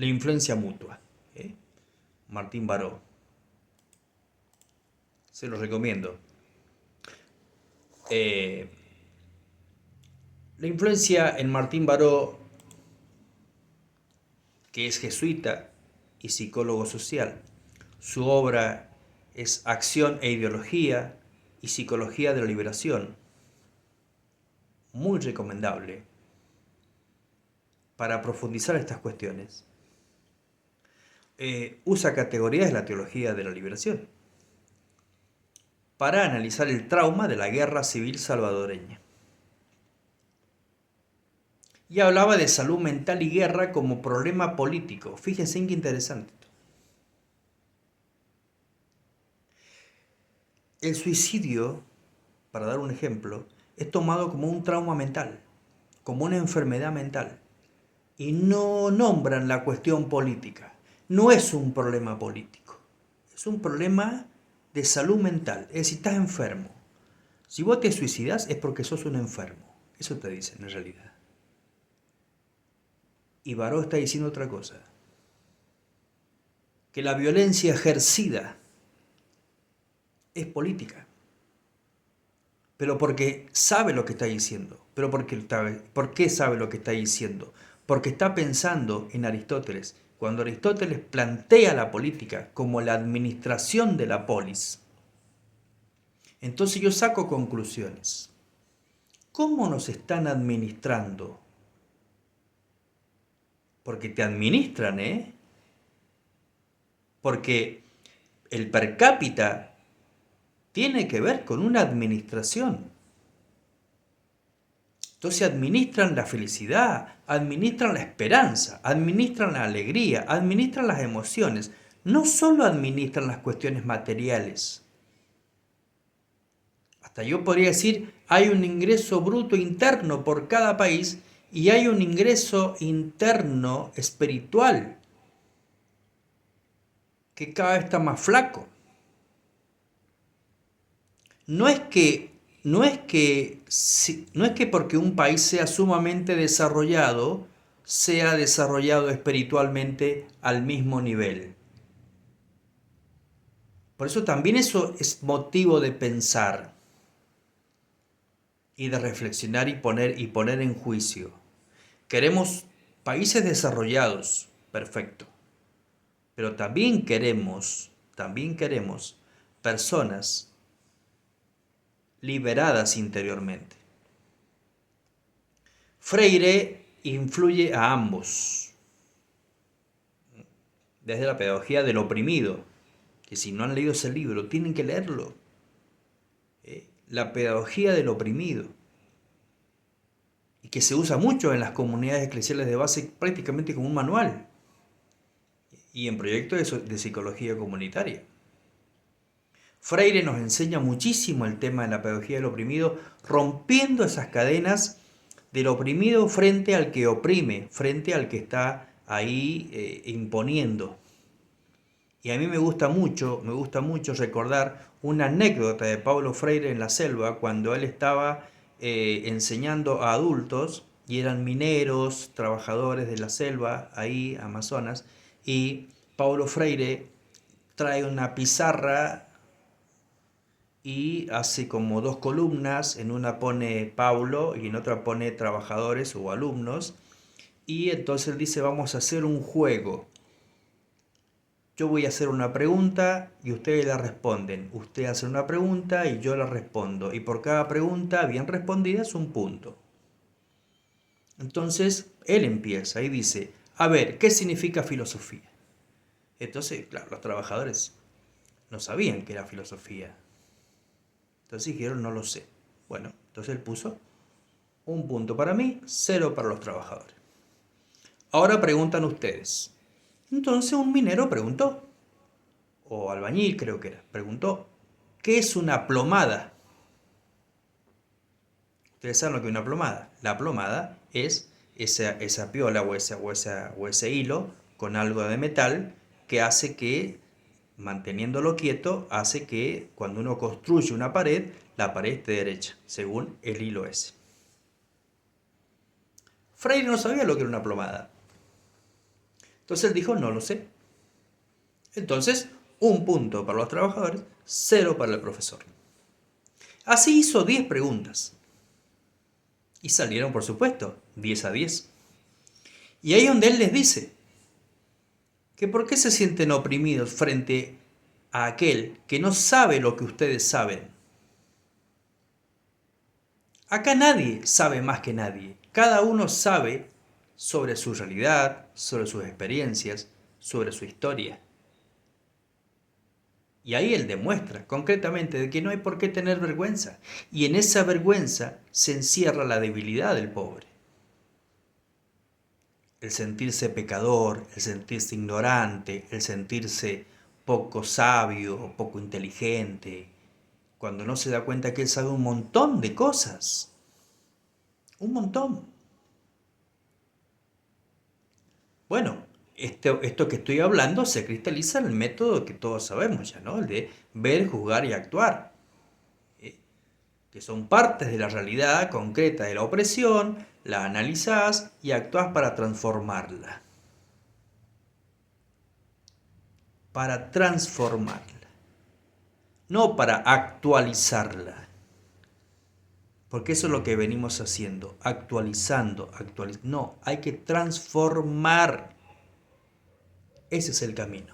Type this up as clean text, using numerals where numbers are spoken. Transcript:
La influencia mutua. ¿Eh? Martín Baró. Se los recomiendo. Eh, la influencia en Martín Baró, que es jesuita y psicólogo social. Su obra es Acción e Ideología y Psicología de la Liberación. Muy recomendable para profundizar estas cuestiones. Usa categorías de la teología de la liberación para analizar el trauma de la guerra civil salvadoreña. Y hablaba de salud mental y guerra como problema político. Fíjense qué interesante. El suicidio, para dar un ejemplo, es tomado como un trauma mental, como una enfermedad mental. Y no nombran la cuestión política. No es un problema político. Es un problema de salud mental. Es decir, estás enfermo. Si vos te suicidas es porque sos un enfermo. Eso te dicen en realidad. Y Baró está diciendo otra cosa. Que la violencia ejercida es política. Pero porque sabe lo que está diciendo. Pero ¿por qué sabe lo que está diciendo? Porque está pensando en Aristóteles. Cuando Aristóteles plantea la política como la administración de la polis, entonces yo saco conclusiones. ¿Cómo nos están administrando? Porque te administran, ¿eh? Porque el per cápita tiene que ver con una administración. Entonces administran la felicidad, administran la esperanza, administran la alegría, administran las emociones. No solo administran las cuestiones materiales. Hasta yo podría decir, hay un ingreso bruto interno por cada país y hay un ingreso interno espiritual que cada vez está más flaco. No es que porque un país sea sumamente desarrollado, sea desarrollado espiritualmente al mismo nivel. Por eso también eso es motivo de pensar y de reflexionar y poner en juicio. Queremos países desarrollados, perfecto. Pero también queremos personas liberadas interiormente. Freire influye a ambos, desde la pedagogía del oprimido, que si no han leído ese libro, tienen que leerlo. La pedagogía del oprimido, y que se usa mucho en las comunidades eclesiales de base prácticamente como un manual, y en proyectos de psicología comunitaria. Freire nos enseña muchísimo el tema de la pedagogía del oprimido, rompiendo esas cadenas del oprimido frente al que oprime, frente al que está ahí imponiendo. Y a mí me gusta mucho recordar una anécdota de Paulo Freire en la selva, cuando él estaba enseñando a adultos, y eran mineros, trabajadores de la selva, ahí, Amazonas, y Paulo Freire trae una pizarra y hace como dos columnas, en una pone Paulo y en otra pone trabajadores o alumnos, y entonces él dice, vamos a hacer un juego. Yo voy a hacer una pregunta y ustedes la responden. Usted hace una pregunta y yo la respondo. Y por cada pregunta bien respondida es un punto. Entonces él empieza y dice, a ver, ¿qué significa filosofía? Entonces, claro, los trabajadores no sabían qué era filosofía. Entonces dijeron, no lo sé. Bueno, entonces él puso un punto para mí, 0 para los trabajadores. Ahora preguntan ustedes. Entonces un minero preguntó, o albañil creo que era, preguntó, ¿qué es una plomada? Ustedes saben lo que es una plomada. La plomada es esa piola o ese hilo con algo de metal que hace que, manteniéndolo quieto, hace que cuando uno construye una pared, la pared esté derecha, según el hilo ese. Freire no sabía lo que era una plomada. Entonces él dijo, no lo sé. Entonces, 1 punto para los trabajadores, 0 para el profesor. Así hizo 10 preguntas. Y salieron, por supuesto, 10 a 10. Y ahí es donde él les dice que por qué se sienten oprimidos frente a aquel que no sabe lo que ustedes saben. Acá nadie sabe más que nadie. Cada uno sabe sobre su realidad, sobre sus experiencias, sobre su historia. Y ahí él demuestra concretamente de que no hay por qué tener vergüenza. Y en esa vergüenza se encierra la debilidad del pobre. El sentirse pecador, el sentirse ignorante, el sentirse poco sabio, poco inteligente, cuando no se da cuenta que él sabe un montón de cosas. Un montón. Bueno, esto que estoy hablando se cristaliza en el método que todos sabemos ya, ¿no? El de ver, juzgar y actuar, que son partes de la realidad concreta de la opresión, la analizás y actuás para transformarla. Para transformarla, no para actualizarla. Porque eso es lo que venimos haciendo, actualizando. No, hay que transformar. Ese es el camino.